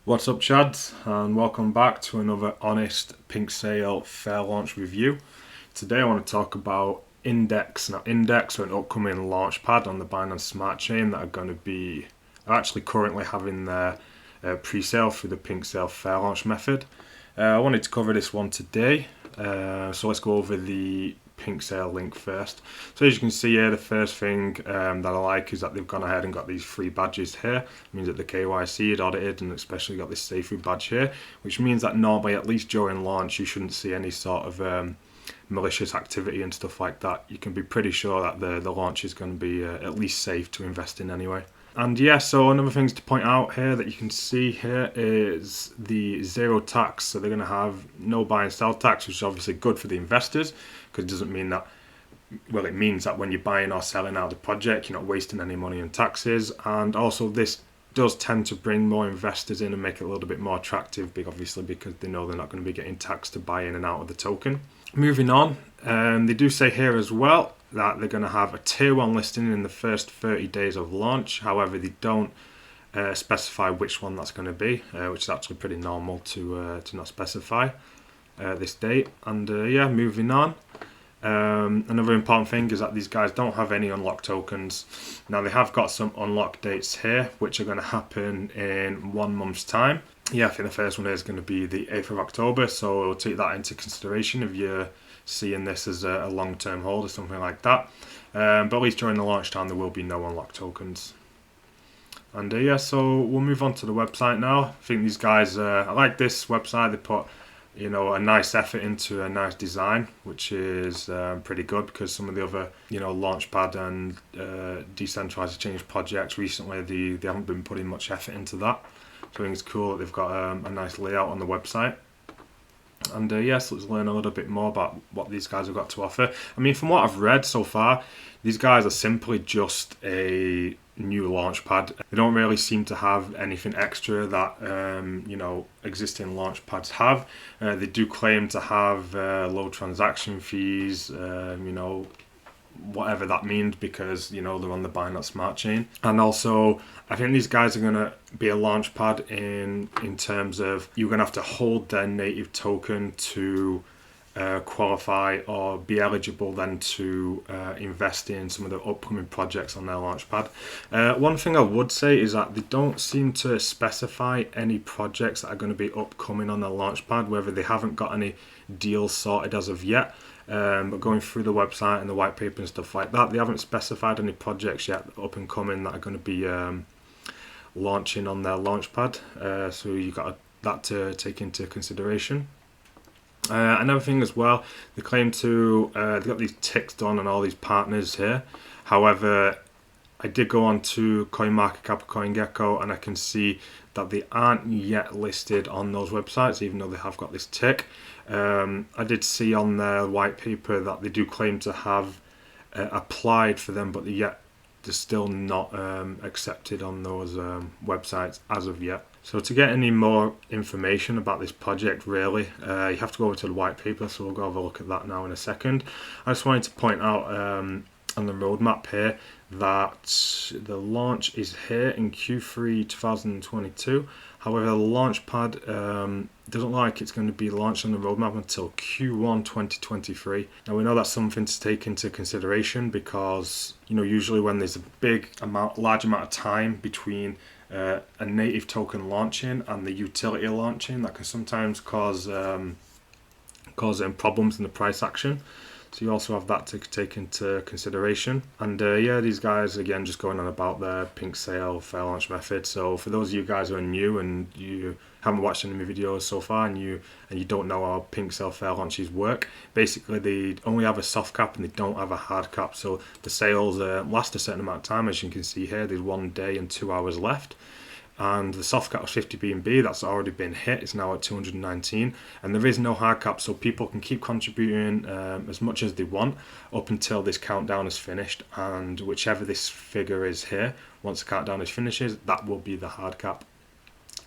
What's up, Chads, and welcome back to another honest Pinksale Fairlaunch review. Today I want to talk about In-Dex. Now, In-Dex are an upcoming Launchpad on the Binance Smart Chain that are actually currently having their pre-sale through the Pinksale Fairlaunch method. I wanted to cover this one today, so let's go over the Pinksale link first. So as you can see here, the first thing that I like is that they've gone ahead and got these free badges here. It means that the KYC is audited and especially got this safe badge here, which means that normally, at least during launch, you shouldn't see any sort of malicious activity and stuff like that. You can be pretty sure that the launch is going to be at least safe to invest in anyway. And yeah, so another things to point out here that you can see here is the zero tax. So they're going to have no buy and sell tax, which is obviously good for the investors because it doesn't mean that, well, it means that when you're buying or selling out the project, you're not wasting any money on taxes. And also this does tend to bring more investors in and make it a little bit more attractive, obviously because they know they're not going to be getting taxed to buy in and out of the token. Moving on, they do say here as well that they're going to have a tier 1 listing in the first 30 days of launch. However, they don't specify which one that's going to be, which is actually pretty normal to not specify this date. And yeah, moving on. Another important thing is that these guys don't have any unlocked tokens. Now they have got some unlock dates here, which are going to happen in 1 month's time. Yeah, I think the first one is going to be the 8th of October, so we'll take that into consideration if you're seeing this as a long-term hold or something like that. But at least during the launch time, there will be no unlocked tokens. And yeah, so we'll move on to the website now. I think these guys, I like this website. They put a nice effort into a nice design, which is pretty good because some of the other, Launchpad and decentralized exchange projects recently, they haven't been putting much effort into that. So I think it's cool that they've got a nice layout on the website. And yes, let's learn a little bit more about what these guys have got to offer. I mean, from what I've read so far, these guys are simply just a new launchpad. They don't really seem to have anything extra that existing launchpads have. They do claim to have low transaction fees, whatever that means, because they're on the Binance Smart Chain. And also, I think these guys are going to be a launchpad in terms of you're going to have to hold their native token to qualify or be eligible then to invest in some of the upcoming projects on their launchpad. One thing I would say is that they don't seem to specify any projects that are going to be upcoming on their launchpad, whether they haven't got any deals sorted as of yet. But going through the website and the white paper and stuff like that, they haven't specified any projects yet up and coming that are going to be launching on their launchpad. So you got that to take into consideration. Another thing as well, they claim to they've got these ticks done on all these partners here. However, I did go on to CoinMarketCap, CoinGecko, and I can see that they aren't yet listed on those websites, even though they have got this tick. I did see on their white paper that they do claim to have applied for them, but they're still not accepted on those websites as of yet. So to get any more information about this project, really, you have to go over to the white paper, so we'll go have a look at that now in a second. I just wanted to point out on the roadmap here that the launch is here in Q3 2022. However, the Launchpad doesn't look like it's going to be launched on the roadmap until Q1 2023. Now we know that's something to take into consideration because usually when there's a large amount of time between a native token launching and the utility launching, that can sometimes cause problems in the price action. So you also have that to take into consideration. And yeah, these guys, again, just going on about their Pinksale Fairlaunch method. So for those of you guys who are new and you haven't watched any of my videos so far and you don't know how Pinksale Fairlaunches work, basically they only have a soft cap and they don't have a hard cap. So the sales last a certain amount of time. As you can see here, there's 1 day and 2 hours left. And the soft cap was 50 BNB, that's already been hit, it's now at 219, and there is no hard cap, so people can keep contributing as much as they want up until this countdown is finished, and whichever this figure is here, once the countdown is finishes, that will be the hard cap.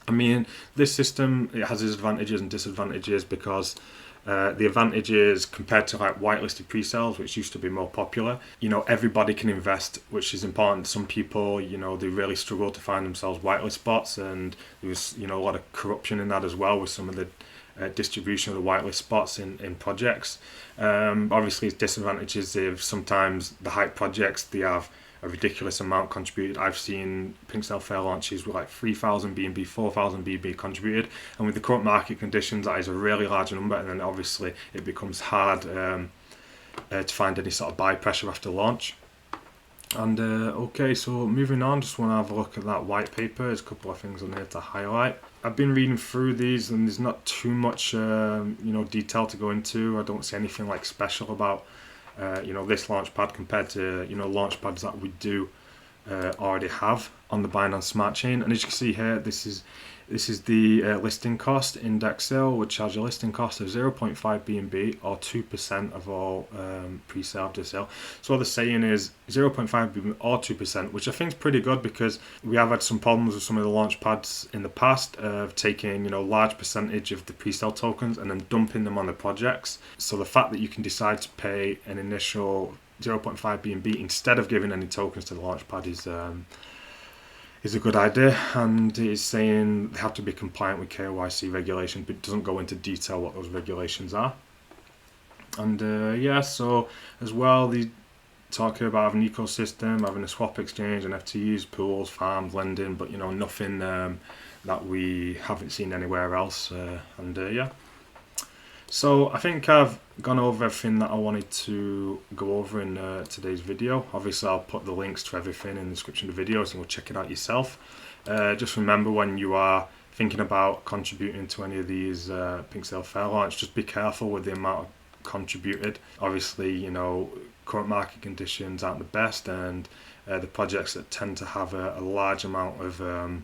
I mean, this system, it has its advantages and disadvantages because the advantages compared to like whitelisted pre-sales, which used to be more popular, everybody can invest, which is important. Some people, they really struggle to find themselves whitelist spots, and there was, a lot of corruption in that as well with some of the distribution of the whitelist spots in projects. Obviously, its disadvantages if sometimes the hype projects, they have a ridiculous amount contributed. I've seen Pinksale Fairlaunches with like 3,000 BNB, 4,000 BNB contributed, and with the current market conditions, that is a really large number, and then obviously it becomes hard to find any sort of buy pressure after launch. And okay, so moving on, just want to have a look at that white paper. There's a couple of things on there to highlight. I've been reading through these, and there's not too much detail to go into. I don't see anything like special about this Launchpad compared to Launchpads that we do already have on the Binance Smart Chain. And as you can see here, this is the listing cost. In-Dex sale would charge a listing cost of 0.5 BNB or 2% of all pre-sale after sale. So what they're saying is 0.5 BNB or 2%, which I think is pretty good because we have had some problems with some of the Launchpads in the past of taking large percentage of the pre-sale tokens and then dumping them on the projects. So the fact that you can decide to pay an initial 0.5 BNB instead of giving any tokens to the Launchpad is a good idea, and it's saying they have to be compliant with KYC regulations, but it doesn't go into detail what those regulations are. And so as well, they talking about having an ecosystem, having a swap exchange, NFTs, pools, farms, lending, but nothing that we haven't seen anywhere else. So I think I've gone over everything that I wanted to go over in today's video. Obviously, I'll put the links to everything in the description of the video, so you can check it out yourself. Just remember, when you are thinking about contributing to any of these Pinksale Fairlaunch, just be careful with the amount contributed. Obviously, current market conditions aren't the best, and the projects that tend to have a large amount of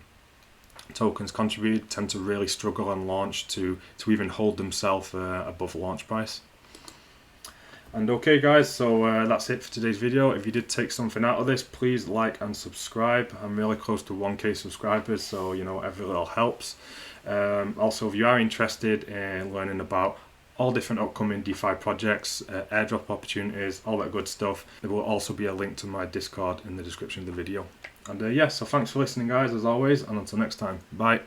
tokens contributed tend to really struggle on launch to even hold themselves above launch price. And okay guys, so that's it for today's video. If you did take something out of this, please like and subscribe. I'm really close to 1k subscribers, so every little helps. Also, if you are interested in learning about all different upcoming DeFi projects, airdrop opportunities, all that good stuff, there will also be a link to my Discord in the description of the video. And so thanks for listening guys, as always, and until next time, bye.